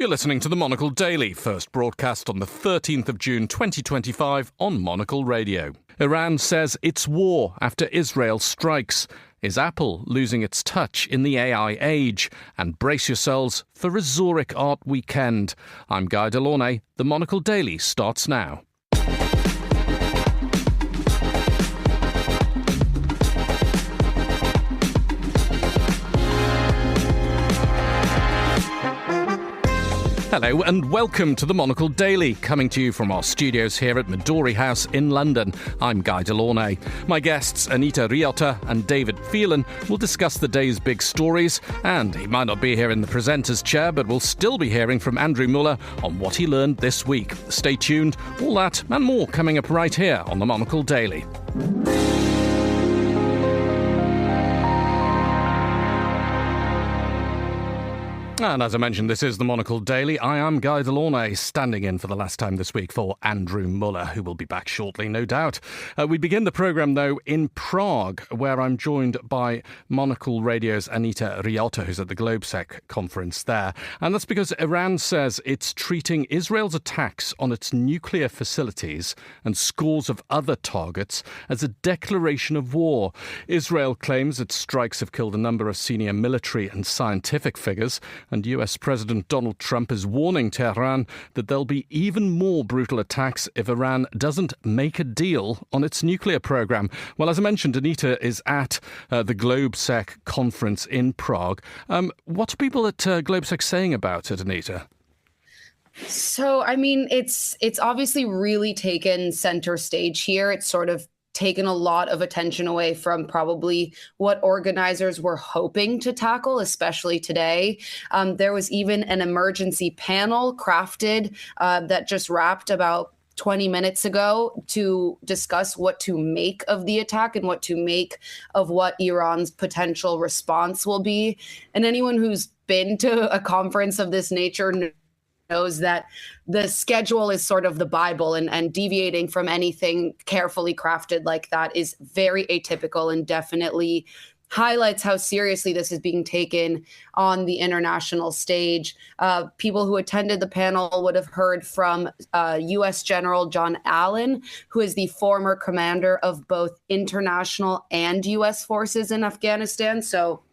You're listening to the Monocle Daily, first broadcast on the 13th of June 2025 on Monocle Radio. Iran says it's war after Israel strikes. Is Apple losing its touch in the AI age? And brace yourselves for a Zurich Art Weekend. I'm Guy Delaunay. The Monocle Daily starts now. Hello and welcome to the Monocle Daily, coming to you from our studios here at Midori House in London. I'm Guy Delaunay. My guests, Anita Riotta and David Phelan, will discuss the day's big stories, and he might not be here in the presenter's chair, but we'll still be hearing from Andrew Muller on what he learned this week. Stay tuned, all that and more coming up right here on the Monocle Daily. And as I mentioned, this is the Monocle Daily. I am Guy Delaunay, standing in for the last time this week for Andrew Muller, who will be back shortly, no doubt. We begin the programme, though, in Prague, where I'm joined by Monocle Radio's Anita Riotta, who's at the Globsec conference there. And that's because Iran says it's treating Israel's attacks on its nuclear facilities and scores of other targets as a declaration of war. Israel claims its strikes have killed a number of senior military and scientific figures, and US President Donald Trump is warning Tehran that there'll be even more brutal attacks if Iran doesn't make a deal on its nuclear program. Well, as I mentioned, Anita is at the Globsec conference in Prague. What are people at Globsec saying about it, Anita? So, I mean, it's obviously really taken center stage here. It's sort of taken a lot of attention away from probably what organizers were hoping to tackle, especially today. There was even an emergency panel crafted that just wrapped about 20 minutes ago to discuss what to make of the attack and what to make of what Iran's potential response will be. And anyone who's been to a conference of this nature knows that the schedule is sort of the Bible, and deviating from anything carefully crafted like that is very atypical and definitely highlights how seriously this is being taken on the international stage. People who attended the panel would have heard from U.S. General John Allen, who is the former commander of both international and U.S. forces in Afghanistan. So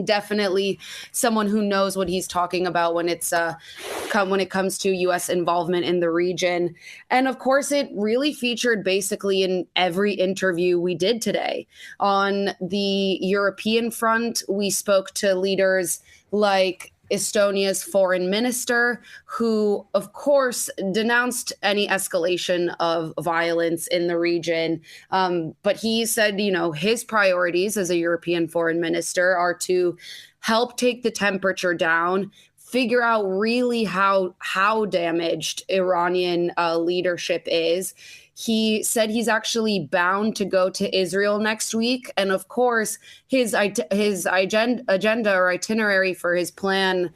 definitely someone who knows what he's talking about when it comes to U.S. involvement in the region. And of course, it really featured basically in every interview we did today. On the European front, we spoke to leaders like Estonia's foreign minister, who, of course, denounced any escalation of violence in the region. But he said, his priorities as a European foreign minister are to help take the temperature down, figure out really how damaged Iranian leadership is. He said he's actually bound to go to Israel next week. And of course, his agenda or itinerary for his planned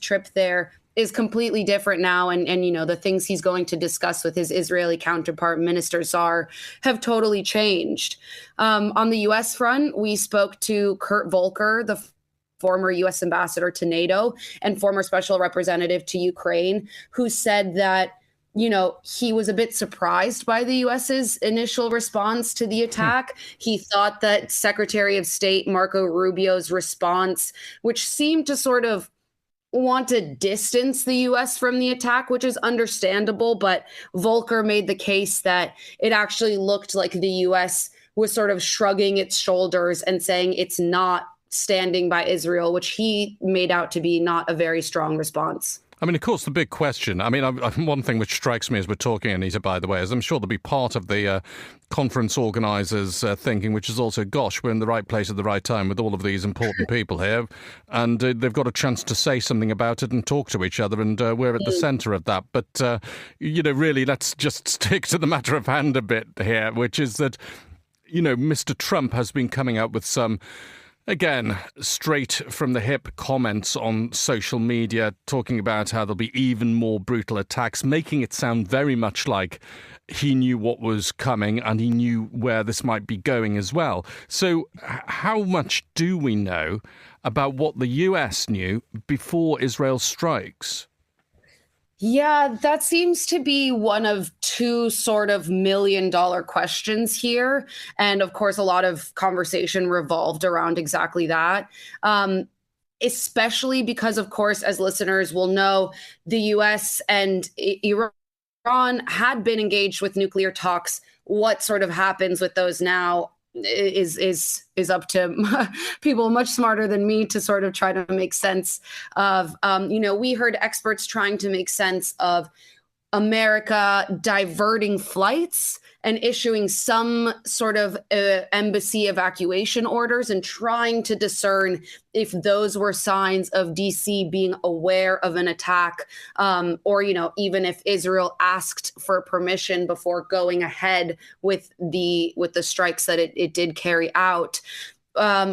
trip there is completely different now. And the things he's going to discuss with his Israeli counterpart, Minister Saar, have totally changed. On the U.S. front, we spoke to Kurt Volker, the former U.S. ambassador to NATO and former special representative to Ukraine, who said that he was a bit surprised by the U.S.'s initial response to the attack. He thought that Secretary of State Marco Rubio's response, which seemed to sort of want to distance the U.S. from the attack, which is understandable, but Volker made the case that it actually looked like the U.S. was sort of shrugging its shoulders and saying it's not standing by Israel, which he made out to be not a very strong response. I mean, of course, the big question, one thing which strikes me as we're talking, Anita, by the way, is I'm sure there'll be part of the conference organisers thinking, which is also, gosh, we're in the right place at the right time with all of these important people here, and they've got a chance to say something about it and talk to each other, and we're at the centre of that. But, really, let's just stick to the matter of hand a bit here, which is that, Mr. Trump has been coming out with some, again, straight from the hip comments on social media, talking about how there'll be even more brutal attacks, making it sound very much like he knew what was coming and he knew where this might be going as well. So how much do we know about what the US knew before Israel strikes? Yeah, that seems to be one of two sort of $1 million questions here. And of course, a lot of conversation revolved around exactly that. Um, Especially because, of course, as listeners will know, the US and Iran had been engaged with nuclear talks. What sort of happens with those now is up to people much smarter than me to sort of try to make sense of. We heard experts trying to make sense of America diverting flights and issuing some sort of embassy evacuation orders and trying to discern if those were signs of DC being aware of an attack, or even if Israel asked for permission before going ahead with the strikes that it did carry out.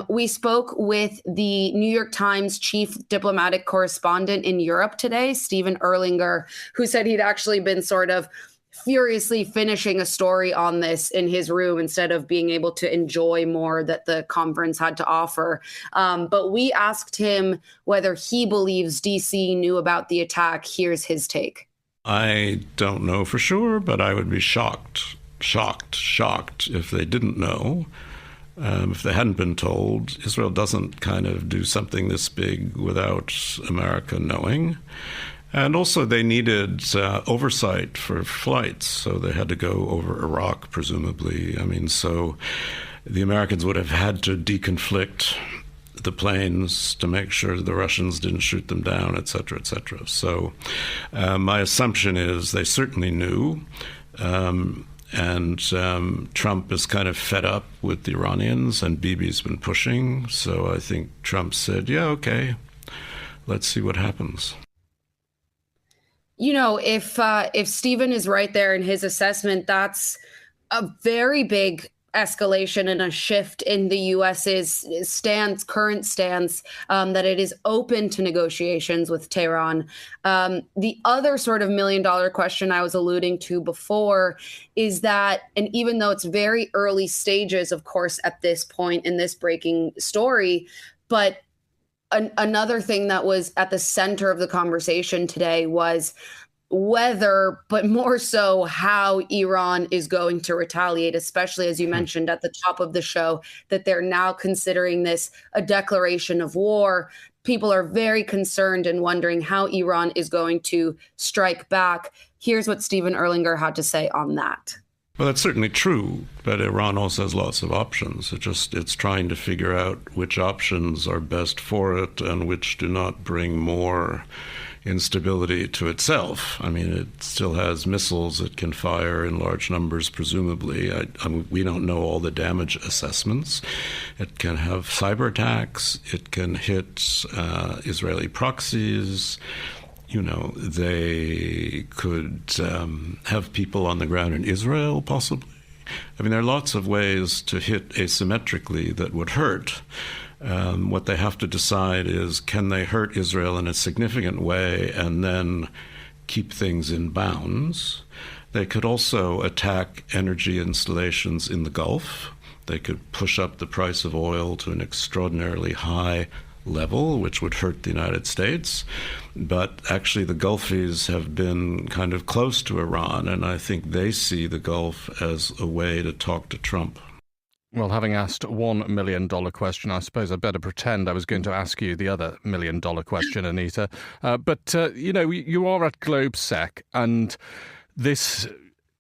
We spoke with the New York Times chief diplomatic correspondent in Europe today, Stephen Erlinger, who said he'd actually been sort of furiously finishing a story on this in his room instead of being able to enjoy more that the conference had to offer. But we asked him whether he believes DC knew about the attack. Here's his take. I don't know for sure, but I would be shocked if they didn't know. If they hadn't been told. Israel doesn't kind of do something this big without America knowing. And also they needed oversight for flights, so they had to go over Iraq, presumably. So the Americans would have had to deconflict the planes to make sure the Russians didn't shoot them down, et cetera, et cetera. So my assumption is they certainly knew. And Trump is kind of fed up with the Iranians, and Bibi's been pushing. So I think Trump said, yeah, okay, let's see what happens. If Stephen is right there in his assessment, that's a very big escalation and a shift in the US's current stance, that it is open to negotiations with Tehran. The other sort of $1 million question I was alluding to before is that, and even though it's very early stages, of course, at this point in this breaking story, but another thing that was at the center of the conversation today was whether, but more so how Iran is going to retaliate, especially as you mentioned at the top of the show, that they're now considering this a declaration of war. People are very concerned and wondering how Iran is going to strike back. Here's what Stephen Erlinger had to say on that. Well, that's certainly true, but Iran also has lots of options. It's trying to figure out which options are best for it and which do not bring more instability to itself. It still has missiles it can fire in large numbers, presumably. We don't know all the damage assessments. It can have cyber attacks. It can hit Israeli proxies. They could have people on the ground in Israel, possibly. There are lots of ways to hit asymmetrically that would hurt. What they have to decide is, can they hurt Israel in a significant way and then keep things in bounds? They could also attack energy installations in the Gulf. They could push up the price of oil to an extraordinarily high level, which would hurt the United States. But actually the Gulfies have been kind of close to Iran, and I think they see the Gulf as a way to talk to Trump. Well, having asked $1 million question, I suppose I'd better pretend I was going to ask you the other $1 million question, Anita. But you are at Globsec, and this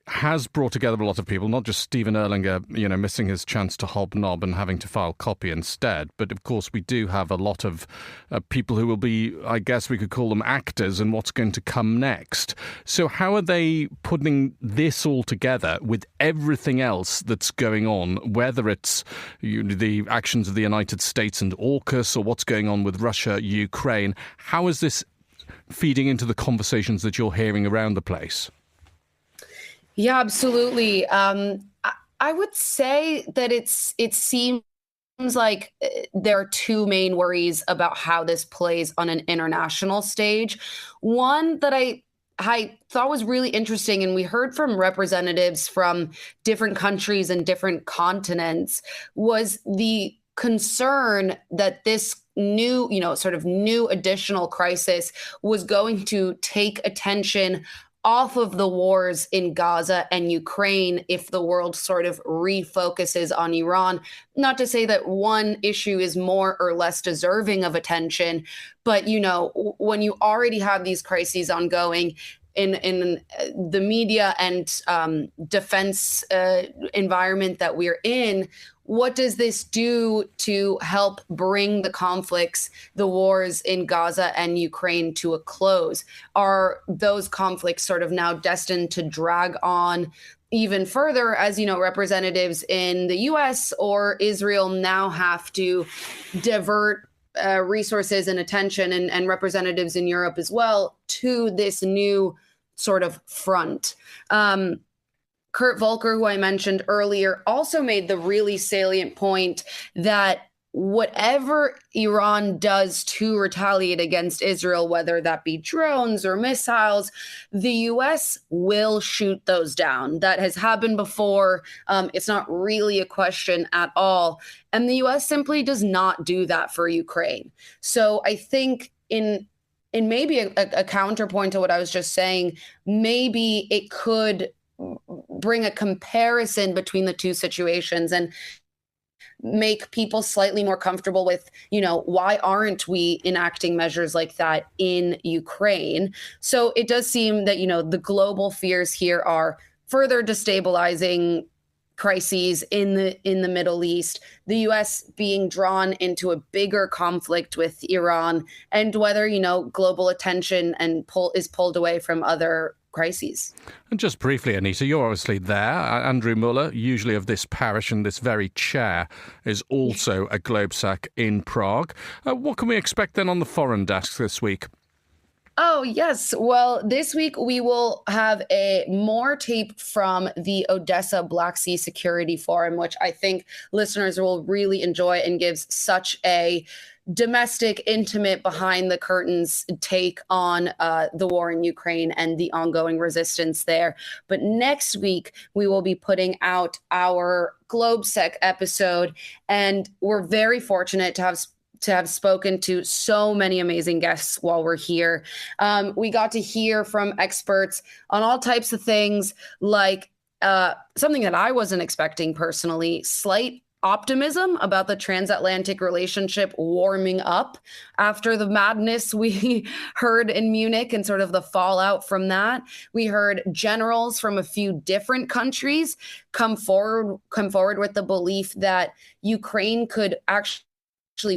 has brought together a lot of people, not just Stephen Erlinger, missing his chance to hobnob and having to file copy instead. But of course, we do have a lot of people who will be, I guess we could call them actors in what's going to come next. So how are they putting this all together with everything else that's going on, whether it's the actions of the United States and AUKUS or what's going on with Russia, Ukraine? How is this feeding into the conversations that you're hearing around the place? Yeah, absolutely. I would say that it seems like there are two main worries about how this plays on an international stage. One that I thought was really interesting, and we heard from representatives from different countries and different continents, was the concern that this new, sort of new additional crisis was going to take attention off of the wars in Gaza and Ukraine if the world sort of refocuses on Iran. Not to say that one issue is more or less deserving of attention, but, when you already have these crises ongoing in the media and defense environment that we're in, what does this do to help bring the conflicts, the wars in Gaza and Ukraine to a close? Are those conflicts sort of now destined to drag on even further as, representatives in the US or Israel now have to divert resources and attention and representatives in Europe as well to this new sort of front? Kurt Volker, who I mentioned earlier, also made the really salient point that whatever Iran does to retaliate against Israel, whether that be drones or missiles, the U.S. will shoot those down. That has happened before. It's not really a question at all. And the U.S. simply does not do that for Ukraine. So I think in maybe a counterpoint to what I was just saying, maybe it could bring a comparison between the two situations and make people slightly more comfortable with, why aren't we enacting measures like that in Ukraine? So it does seem that, the global fears here are further destabilizing crises in the Middle East, the U.S. being drawn into a bigger conflict with Iran, and whether, global attention is pulled away from other crises. And just briefly, Anita, you're obviously there. Andrew Muller, usually of this parish and this very chair, is also at Globsec in Prague. What can we expect then on the foreign desk this week? Oh, yes. Well, this week we will have more tape from the Odessa Black Sea Security Forum, which I think listeners will really enjoy and gives such a domestic, intimate, behind the curtains take on the war in Ukraine and the ongoing resistance there. But next week, we will be putting out our Globsec episode, and we're very fortunate to have spoken to so many amazing guests while we're here. We got to hear from experts on all types of things, like something that I wasn't expecting personally, slight optimism about the transatlantic relationship warming up after the madness we heard in Munich and sort of the fallout from that. We heard generals from a few different countries come forward with the belief that Ukraine could actually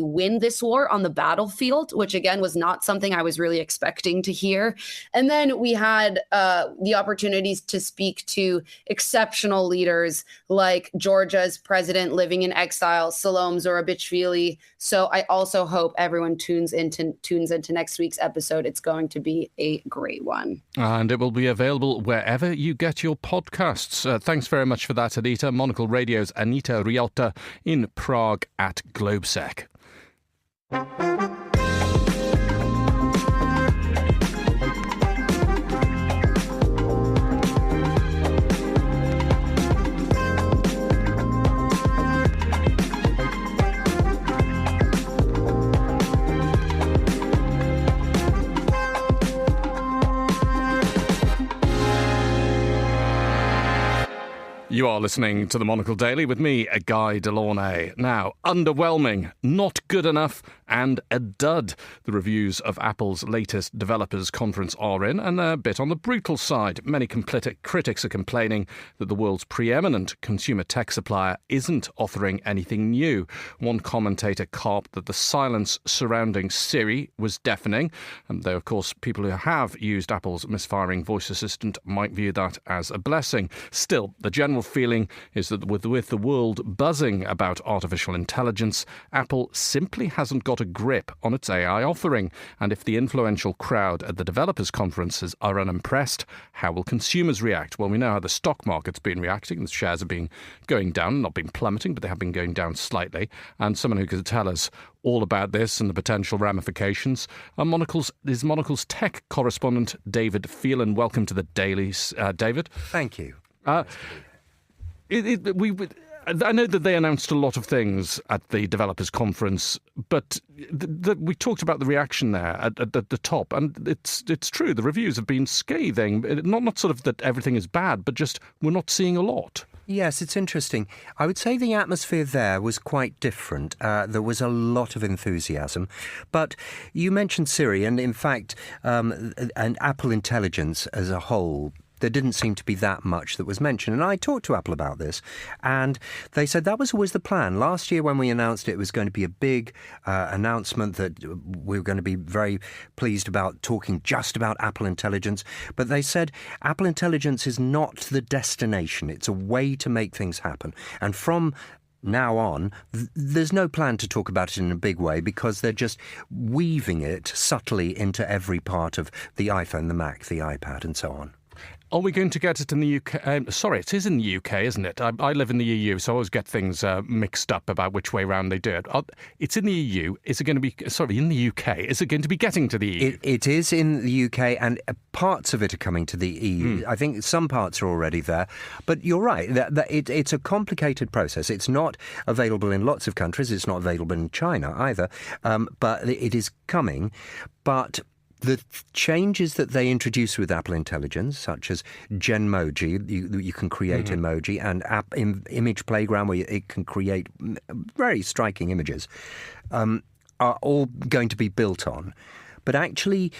win this war on the battlefield, which again was not something I was really expecting to hear. And then we had the opportunities to speak to exceptional leaders like Georgia's president living in exile, Salom Zurabichvili. So I also hope everyone tunes into next week's episode. It's going to be a great one. And it will be available wherever you get your podcasts. Thanks very much for that, Anita. Monocle Radio's Anita Rialta in Prague at Globsec. You are listening to the Monocle Daily with me, Guy Delaunay. Now, underwhelming, not good enough, and a dud. The reviews of Apple's latest developers conference are in, and they're a bit on the brutal side. Many critics are complaining that the world's preeminent consumer tech supplier isn't offering anything new. One commentator carped that the silence surrounding Siri was deafening, and though, of course, people who have used Apple's misfiring voice assistant might view that as a blessing. Still, the general feeling is that with the world buzzing about artificial intelligence, Apple simply hasn't got a grip on its AI offering. And if the influential crowd at the developers' conferences are unimpressed, how will consumers react? Well, we know how the stock market's been reacting. The shares have been going down, not been plummeting, but they have been going down slightly. And someone who could tell us all about this and the potential ramifications is Monocle's tech correspondent, David Phelan. Welcome to the Dailies, David. Thank you. I know that they announced a lot of things at the developers conference, but we talked about the reaction there at the top, and it's true. The reviews have been scathing. Not sort of that everything is bad, but just we're not seeing a lot. Yes, it's interesting. I would say the atmosphere there was quite different. There was a lot of enthusiasm. But you mentioned Siri, and in fact, and Apple Intelligence as a whole, there didn't seem to be that much that was mentioned. And I talked to Apple about this, and they said that was always the plan. Last year when we announced it was going to be a big announcement that we were going to be very pleased about talking just about Apple Intelligence. But they said Apple Intelligence is not the destination. It's a way to make things happen. And from now on, there's no plan to talk about it in a big way because they're just weaving it subtly into every part of the iPhone, the Mac, the iPad, and so on. Are we going to get it in the UK? Sorry, it is in the UK, isn't it? I live in the EU, so I always get things mixed up about which way round they do it. It's in the EU. Is it going to be, in the UK? Is it going to be getting to the EU? It is in the UK, and parts of it are coming to the EU. I think some parts are already there. But you're right, it's a complicated process. It's not available in lots of countries. It's not available in China either. But it is coming. But the changes that they introduce with Apple Intelligence, such as Genmoji, you can create emoji, and Image Playground, where it can create very striking images, are all going to be built on. But actually,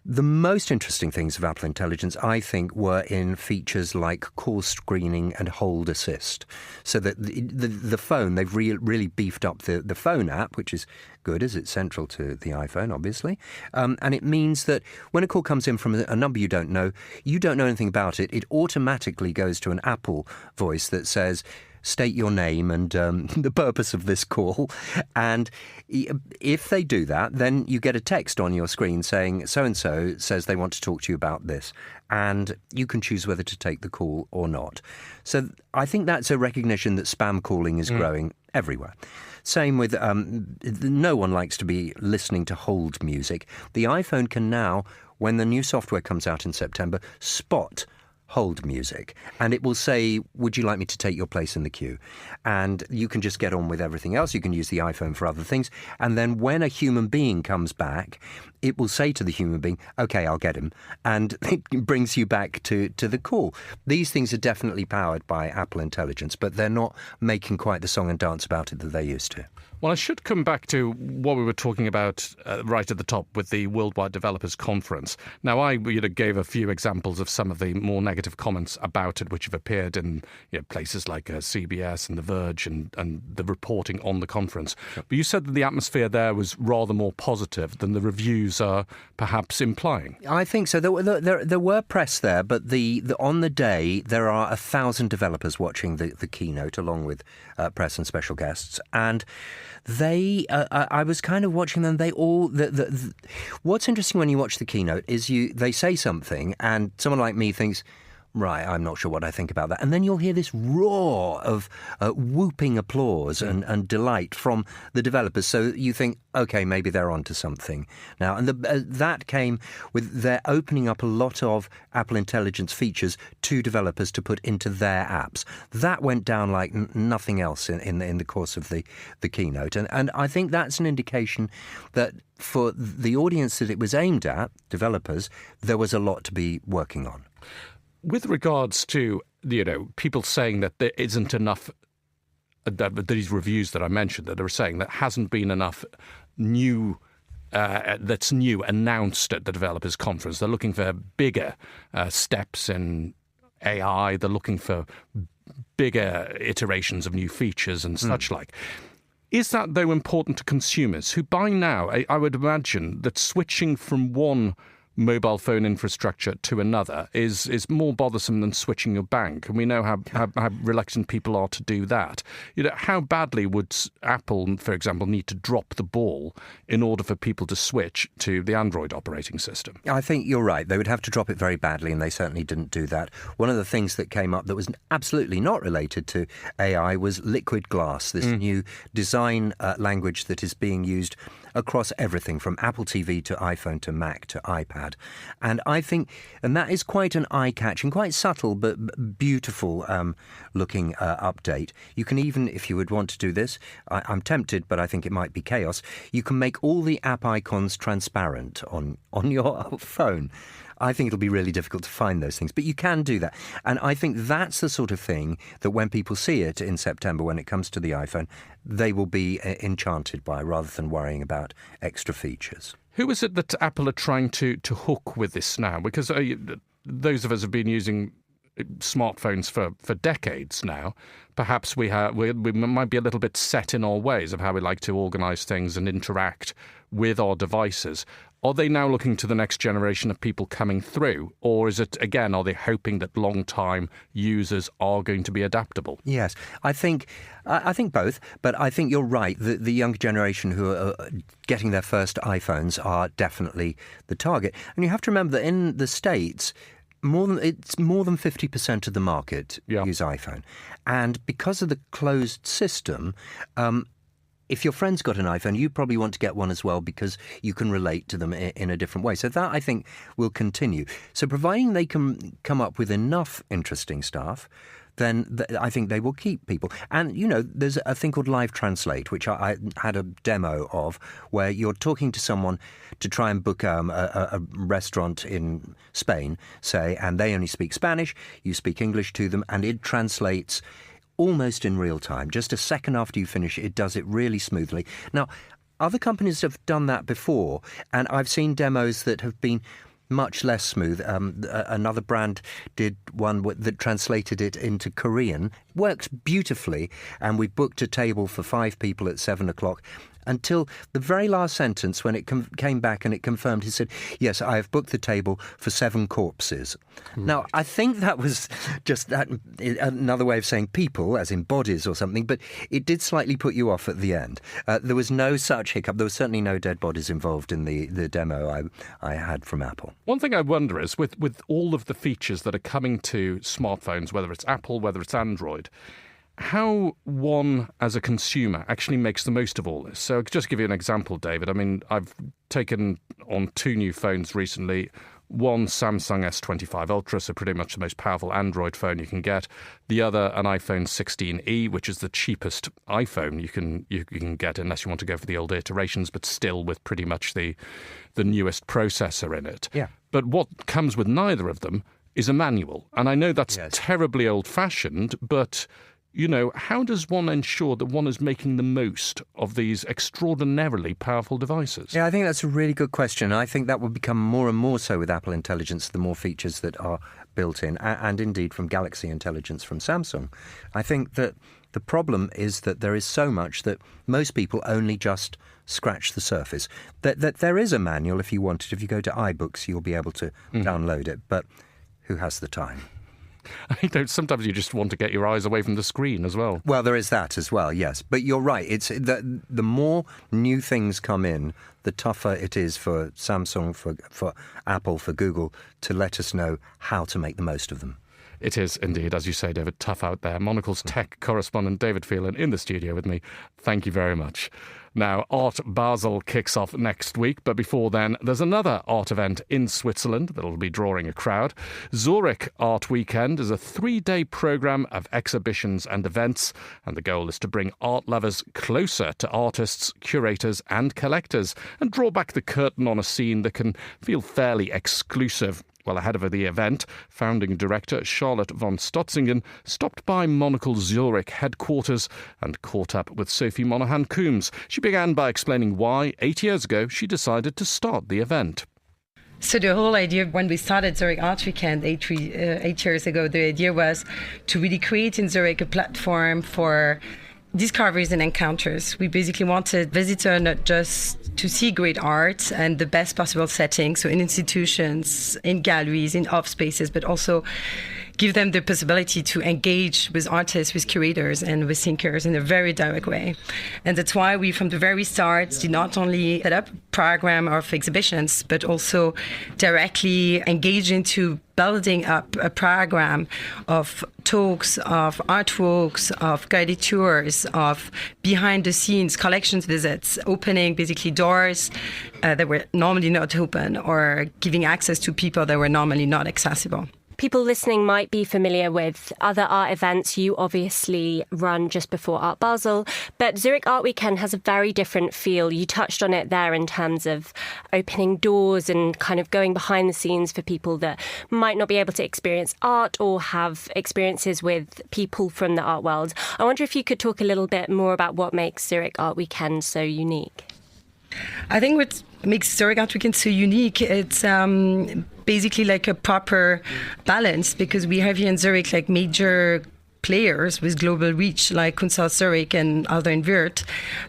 the most interesting things of Apple Intelligence, I think, were in features like call screening and hold assist. So that the phone, they've really beefed up the phone app, which is good as it's central to the iPhone, obviously. And it means that when a call comes in from a number you don't know anything about it, it automatically goes to an Apple voice that says, state your name and the purpose of this call. And if they do that, then you get a text on your screen saying, so-and-so says they want to talk to you about this. And you can choose whether to take the call or not. So I think that's a recognition that spam calling is growing everywhere. Same with, no one likes to be listening to hold music. The iPhone can now, when the new software comes out in September, spot hold music, and it will say, would you like me to take your place in the queue? And you can just get on with everything else. You can use the iPhone for other things. And then when a human being comes back, it will say to the human being, okay, I'll get him. And it brings you back to the call. These things are definitely powered by Apple Intelligence, but they're not making quite the song and dance about it that they used to. Well, I should come back to what we were talking about right at the top with the Worldwide Developers Conference. Now, I gave a few examples of some of the more negative comments about it, which have appeared in places like CBS and The Verge and the reporting on the conference. But you said that the atmosphere there was rather more positive than the reviews are perhaps implying. I think so. There were press there, but on the day, there are 1,000 developers watching the keynote, along with press and special guests. And they, I was kind of watching them. They all. What's interesting when you watch the keynote is they say something, and someone like me thinks, right, I'm not sure what I think about that. And then you'll hear this roar of whooping applause and delight from the developers. So you think, okay, maybe they're onto something now. And that came with their opening up a lot of Apple Intelligence features to developers to put into their apps. That went down like nothing else in the course of the keynote. And I think that's an indication that for the audience that it was aimed at, developers, there was a lot to be working on. With regards to, people saying that there isn't enough, these reviews that I mentioned that are saying that hasn't been enough that's new announced at the developers conference. They're looking for bigger steps in AI. They're looking for bigger iterations of new features and such like. Is that, though, important to consumers who by now, I would imagine that switching from one mobile phone infrastructure to another is more bothersome than switching your bank, and we know how reluctant people are to do that. How badly would Apple, for example, need to drop the ball in order for people to switch to the Android operating system? I think you're right. They would have to drop it very badly, and they certainly didn't do that. One of the things that came up that was absolutely not related to AI was liquid glass, this new design language that is being used across everything from Apple TV to iPhone to Mac to iPad. And I think, and that is quite an eye-catching, quite subtle but beautiful looking update. You can even, if you would want to do this, I'm tempted, but I think it might be chaos, you can make all the app icons transparent on your phone. I think it'll be really difficult to find those things, but you can do that. And I think that's the sort of thing that when people see it in September, when it comes to the iPhone, they will be enchanted by rather than worrying about extra features. Who is it that Apple are trying to hook with this now? Because those of us have been using smartphones for decades now. Perhaps we might be a little bit set in our ways of how we like to organise things and interact with our devices. Are they now looking to the next generation of people coming through? Or is it, again, are they hoping that long-time users are going to be adaptable? Yes, I think both, but I think you're right. The younger generation who are getting their first iPhones are definitely the target. And you have to remember that in the States, more than 50% of the market use iPhone. And because of the closed system, if your friend's got an iPhone, you probably want to get one as well because you can relate to them in a different way. So that, I think, will continue. So providing they can come up with enough interesting stuff, then I think they will keep people. And, there's a thing called Live Translate, which I had a demo of, where you're talking to someone to try and book a restaurant in Spain, say, and they only speak Spanish, you speak English to them, and it translates almost in real time. Just a second after you finish, it does it really smoothly. Now, other companies have done that before, and I've seen demos that have been much less smooth. Another brand did one that translated it into Korean. Worked beautifully, and we booked a table for 5 people at 7 o'clock. Until the very last sentence, when it came back and it confirmed, he said, "Yes, I have booked the table for 7 corpses." Right. Now, I think that was just another way of saying people, as in bodies or something, but it did slightly put you off at the end. There was no such hiccup. There was certainly no dead bodies involved in the demo I had from Apple. One thing I wonder is, with all of the features that are coming to smartphones, whether it's Apple, whether it's Android, how one, as a consumer, actually makes the most of all this. So I'll just give you an example, David. I mean, I've taken on 2 new phones recently. One, Samsung S25 Ultra, so pretty much the most powerful Android phone you can get. The other, an iPhone 16e, which is the cheapest iPhone you can get, unless you want to go for the old iterations, but still with pretty much the newest processor in it. Yeah. But what comes with neither of them is a manual. And I know that's Yes. terribly old-fashioned, but how does one ensure that one is making the most of these extraordinarily powerful devices? Yeah, I think that's a really good question. I think that will become more and more so with Apple Intelligence, the more features that are built in, and indeed from Galaxy Intelligence from Samsung. I think that the problem is that there is so much that most people only just scratch the surface. That there is a manual if you want it. If you go to iBooks, you'll be able to download it. But who has the time? Sometimes you just want to get your eyes away from the screen as well. Well, there is that as well, yes. But you're right. It's the more new things come in, the tougher it is for Samsung, for Apple, for Google to let us know how to make the most of them. It is indeed, as you say, David, tough out there. Monocle's tech correspondent David Phelan in the studio with me. Thank you very much. Now, Art Basel kicks off next week, but before then, there's another art event in Switzerland that'll be drawing a crowd. Zurich Art Weekend is a 3-day programme of exhibitions and events, and the goal is to bring art lovers closer to artists, curators and collectors, and draw back the curtain on a scene that can feel fairly exclusive. Well, ahead of the event, founding director Charlotte von Stotzingen stopped by Monocle Zurich headquarters and caught up with Sophie Monaghan-Coombs. She began by explaining why, 8 years ago, she decided to start the event. So the whole idea when we started Zurich Art Weekend 8 years ago, the idea was to really create in Zurich a platform for discoveries and encounters. We basically wanted visitors not just to see great art and the best possible setting, so in institutions, in galleries, in off spaces, but also give them the possibility to engage with artists, with curators, and with thinkers in a very direct way. And that's why we, from the very start, did not only set up a program of exhibitions, but also directly engage into building up a program of talks, of artworks, of guided tours, of behind-the-scenes collections visits, opening basically doors that were normally not open or giving access to people that were normally not accessible. People listening might be familiar with other art events you obviously run just before Art Basel, but Zurich Art Weekend has a very different feel. You touched on it there in terms of opening doors and kind of going behind the scenes for people that might not be able to experience art or have experiences with people from the art world. I wonder if you could talk a little bit more about what makes Zurich Art Weekend so unique. I think what makes Zurich Art Weekend so unique, it's basically like a proper balance, because we have here in Zurich like major players with global reach like Kunsthaus Zurich and Alder and Wirth.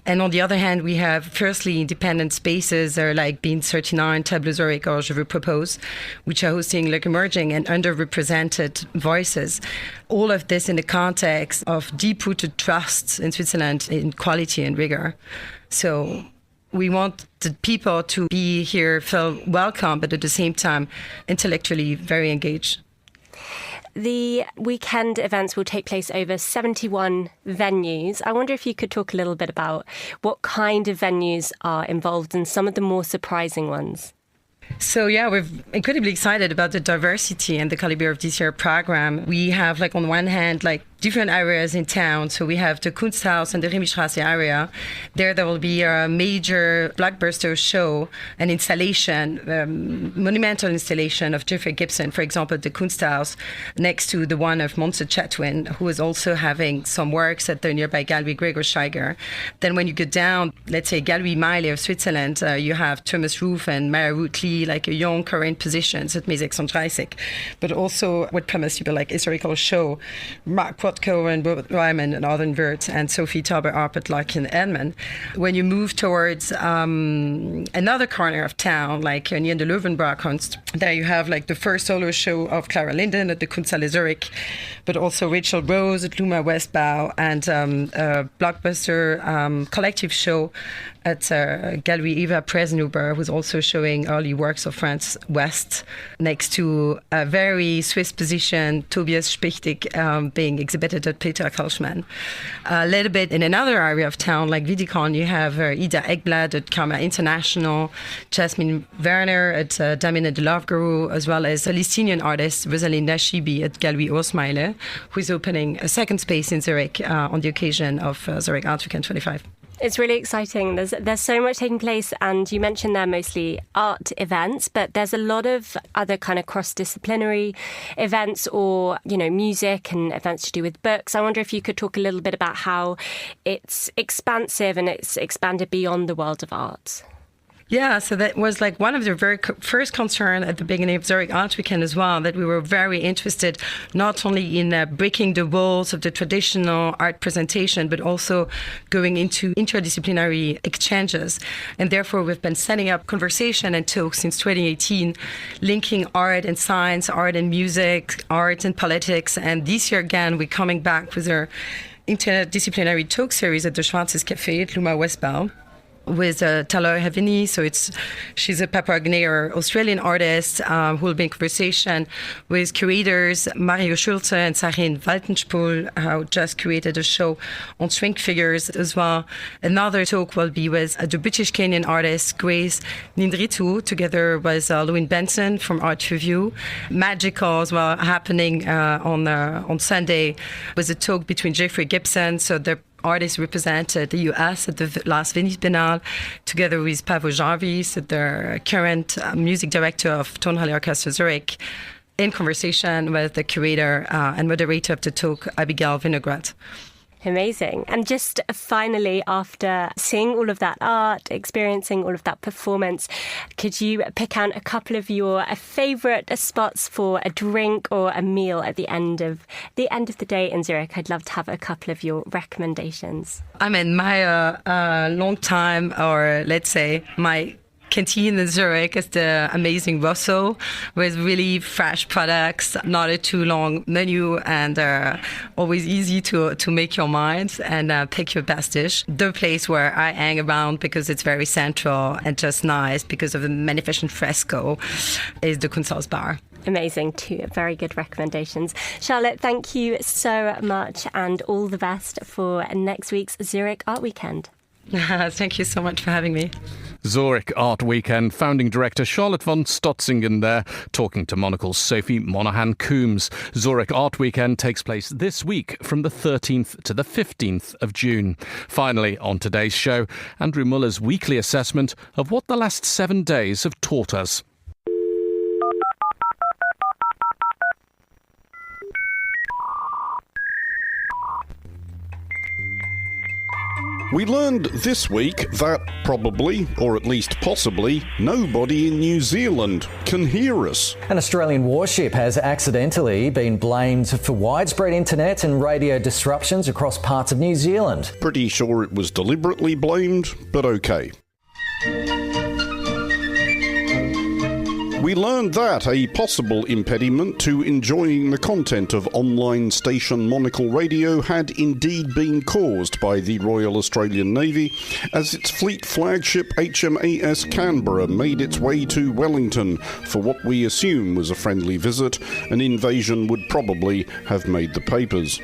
And on the other hand, we have firstly independent spaces that are like Bean 39, Tableau Zurich or Je Veux Propose, which are hosting like emerging and underrepresented voices. All of this in the context of deep-rooted trust in Switzerland in quality and rigor. So we want the people to be here, feel welcome, but at the same time, intellectually very engaged. The weekend events will take place over 71 venues. I wonder if you could talk a little bit about what kind of venues are involved and some of the more surprising ones. So yeah, we're incredibly excited about the diversity and the caliber of this year's program. We have like on one hand like different areas in town. So we have the Kunsthaus and the Remystrasse area. There will be a major blockbuster show, an installation, monumental installation of Geoffrey Gibson, for example, the Kunsthaus, next to the one of Monse Chatwin, who is also having some works at the nearby Gallery Gregor Steiger. Then when you go down, let's say Gallery Meile of Switzerland, you have Thomas Roof and Mara Rutley, like a young current positions at Mes 36, but also what promised to be like historical show, Mark Watko and Robert Ryman and Alden Wirth and Sophie Tauber Arp at Larkin Edmund. When you move towards another corner of town, like near the Löwenbräu-Kunst, there you have like the first solo show of Clara Linden at the Kunsthalle Zurich, but also Rachel Rose at Luma Westbau and a blockbuster collective show at Gallery Eva Presnuber, who's also showing early works of France West, next to a very Swiss position, Tobias Spichtig, being exhibited at Peter Kalschmann. A little bit in another area of town, like Wiedikon, you have Ida Egblad at Karma International, Jasmine Werner at Damien de Lovguru, as well as Palestinian artist Rosalind Nashibi at Gallery Osmeile, who is opening a second space in Zurich on the occasion of Zurich Art Weekend 25. It's really exciting. There's so much taking place, and you mentioned they're mostly art events, but there's a lot of other kind of cross-disciplinary events or, you know, music and events to do with books. I wonder if you could talk a little bit about how it's expansive and it's expanded beyond the world of art. Yeah, so that was like one of the very first concern at the beginning of Zurich Art Weekend as well, that we were very interested not only in breaking the walls of the traditional art presentation, but also going into interdisciplinary exchanges. And therefore, we've been setting up conversation and talks since 2018, linking art and science, art and music, art and politics. And this year, again, we're coming back with our interdisciplinary talk series at the Schwarzes Café at Luma Westbau, with Talor Havini. So she's a Papua New Guinea Australian artist who will be in conversation with curators Mario Schulze and Sarin Waltenspool, who just created a show on shrink figures as well. Another talk will be with the British Kenyan artist Grace Nindritu, together with Lewin Benson from Art Review. Magical as well, happening on Sunday, with a talk between Geoffrey Gibson, so the artists represented the US at the last Venice Biennale, together with Pavo Jarvis, the current music director of Tonhalle Orchestra Zurich, in conversation with the curator and moderator of the talk, Abigail Vinograd. Amazing. And just finally, after seeing all of that art, experiencing all of that performance, could you pick out a couple of your favourite spots for a drink or a meal at the end of the day in Zurich? I'd love to have a couple of your recommendations. I mean, my long time, or let's say my canteen in Zurich is the amazing Rosso, with really fresh products, not a too long menu, and always easy to make your mind and pick your best dish. The place where I hang around, because it's very central and just nice because of the magnificent fresco, is the Kunsthaus Bar. Amazing. 2 very good recommendations. Charlotte, thank you so much and all the best for next week's Zurich Art Weekend. Thank you so much for having me. Zurich Art Weekend founding director Charlotte von Stotzingen there, talking to Monocle's Sophie Monaghan-Coombs. Zurich Art Weekend takes place this week from the 13th to the 15th of June. Finally, on today's show, Andrew Muller's weekly assessment of what the last 7 days have taught us. We learned this week that probably, or at least possibly, nobody in New Zealand can hear us. An Australian warship has accidentally been blamed for widespread internet and radio disruptions across parts of New Zealand. Pretty sure it was deliberately blamed, but okay. We learned that a possible impediment to enjoying the content of online station Monocle Radio had indeed been caused by the Royal Australian Navy as its fleet flagship HMAS Canberra made its way to Wellington for what we assume was a friendly visit. An invasion would probably have made the papers.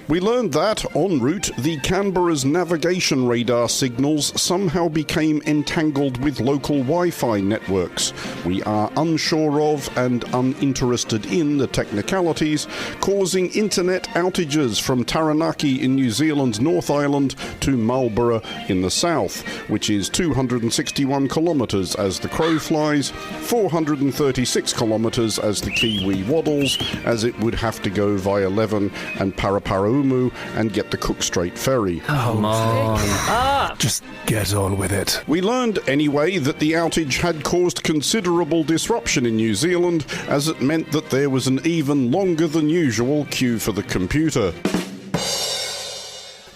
We learned that, en route, the Canberra's navigation radar signals somehow became entangled with local Wi-Fi networks. We are unsure of and uninterested in the technicalities, causing internet outages from Taranaki in New Zealand's North Island to Marlborough in the south, which is 261 kilometres as the crow flies, 436 kilometres as the Kiwi waddles, as it would have to go via Leven and Paraparaumu and get the Cook Strait ferry. Come on. Just get on with it. We learned anyway that the outage had caused considerable disruption in New Zealand, as it meant that there was an even longer than usual queue for the computer.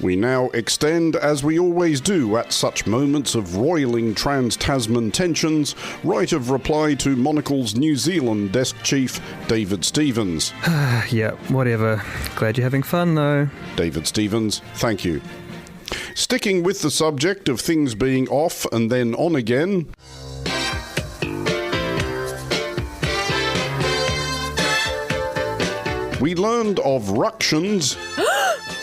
We now extend, as we always do at such moments of roiling trans-Tasman tensions, right of reply to Monocle's New Zealand desk chief, David Stevens. Yeah, whatever. Glad you're having fun, though. David Stevens, thank you. Sticking with the subject of things being off and then on again, we learned of ructions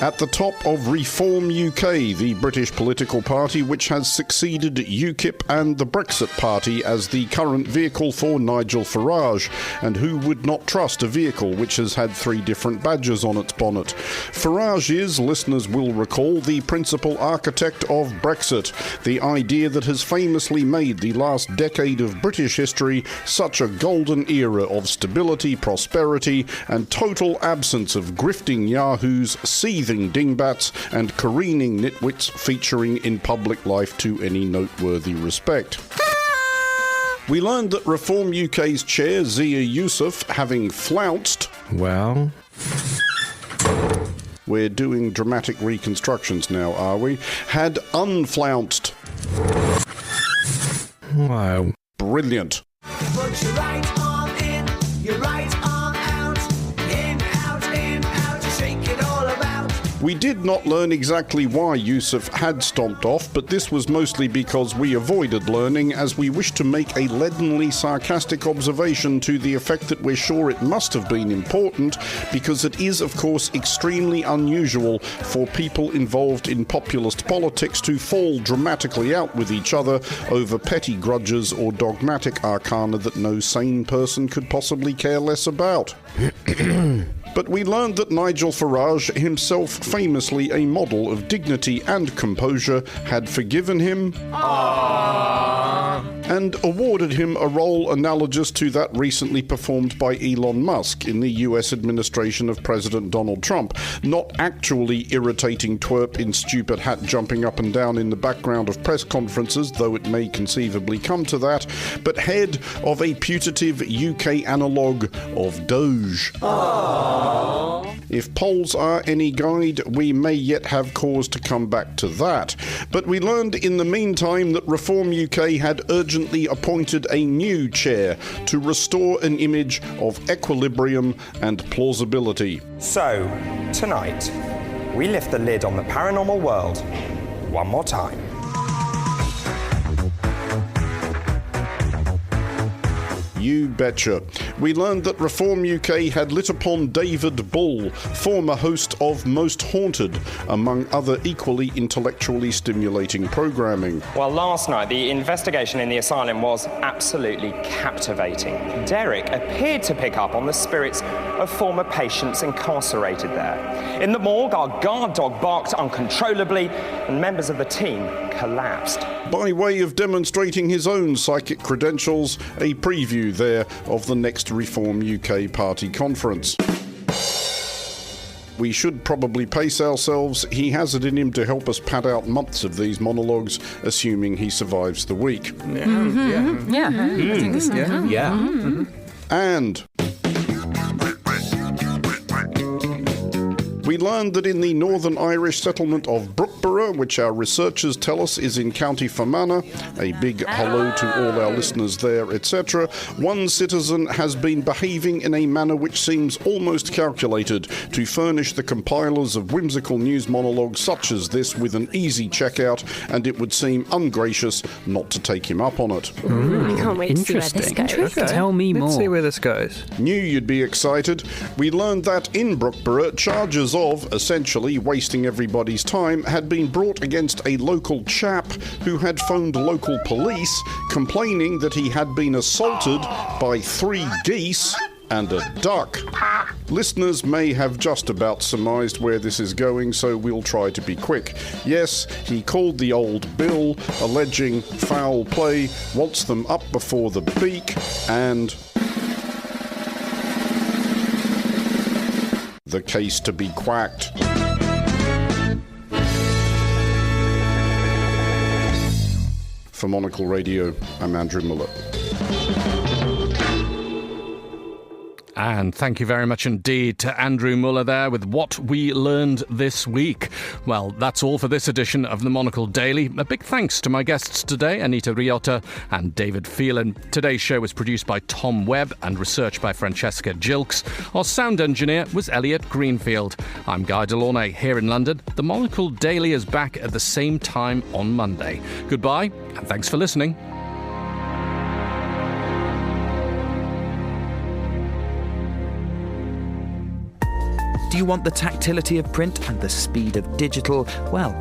at the top of Reform UK, the British political party which has succeeded UKIP and the Brexit Party as the current vehicle for Nigel Farage, and who would not trust a vehicle which has had 3 different badges on its bonnet. Farage is, listeners will recall, the principal architect of Brexit, the idea that has famously made the last decade of British history such a golden era of stability, prosperity, and total absence of grifting yahoos, seething dingbats and careening nitwits featuring in public life to any noteworthy respect. We learned that Reform UK's chair, Zia Yusuf, having flounced... Well... We're doing dramatic reconstructions now, are we? Had unflounced. Wow. Brilliant. Put your right arm in, your right arm out, in, out, shake it all about. We did not learn exactly why Yusuf had stomped off, but this was mostly because we avoided learning, as we wished to make a leadenly sarcastic observation to the effect that we're sure it must have been important, because it is, of course, extremely unusual for people involved in populist politics to fall dramatically out with each other over petty grudges or dogmatic arcana that no sane person could possibly care less about. But we learned that Nigel Farage, himself famously a model of dignity and composure, had forgiven him and awarded him a role analogous to that recently performed by Elon Musk in the US administration of President Donald Trump. Not actually irritating twerp in stupid hat jumping up and down in the background of press conferences, though it may conceivably come to that, but head of a putative UK analogue of Doge. If polls are any guide, we may yet have cause to come back to that. But we learned in the meantime that Reform UK had urgently appointed a new chair to restore an image of equilibrium and plausibility. So, tonight, we lift the lid on the paranormal world one more time. You betcha. We learned that Reform UK had lit upon David Bull, former host of Most Haunted, among other equally intellectually stimulating programming. Well, last night, the investigation in the asylum was absolutely captivating. Derek appeared to pick up on the spirits of former patients incarcerated there. In the morgue, our guard dog barked uncontrollably, and members of the team collapsed. By way of demonstrating his own psychic credentials, a preview there of the next Reform UK Party conference. We should probably pace ourselves. He has it in him to help us pad out months of these monologues, assuming he survives the week. And we learned that in the Northern Irish settlement of Brookborough, which our researchers tell us is in County Fermanagh, a big hello to all our listeners there, etc., one citizen has been behaving in a manner which seems almost calculated to furnish the compilers of whimsical news monologues such as this with an easy checkout, and it would seem ungracious not to take him up on it. I can't wait to see where this goes. Tell me more. Let's see where this goes. Knew you'd be excited. We learned that in Brookborough, charges of essentially wasting everybody's time had been brought against a local chap who had phoned local police complaining that he had been assaulted by 3 geese and a duck. Listeners may have just about surmised where this is going, so we'll try to be quick. Yes, he called the old bill, alleging foul play, wants them up before the beak, and the case to be quacked. For Monocle Radio, I'm Andrew Muller. And thank you very much indeed to Andrew Muller there with what we learned this week. Well, that's all for this edition of the Monocle Daily. A big thanks to my guests today, Anita Riotta and David Phelan. Today's show was produced by Tom Webb and researched by Francesca Gilks. Our sound engineer was Elliot Greenfield. I'm Guy Delaunay here in London. The Monocle Daily is back at the same time on Monday. Goodbye, and thanks for listening. Do you want the tactility of print and the speed of digital? Well,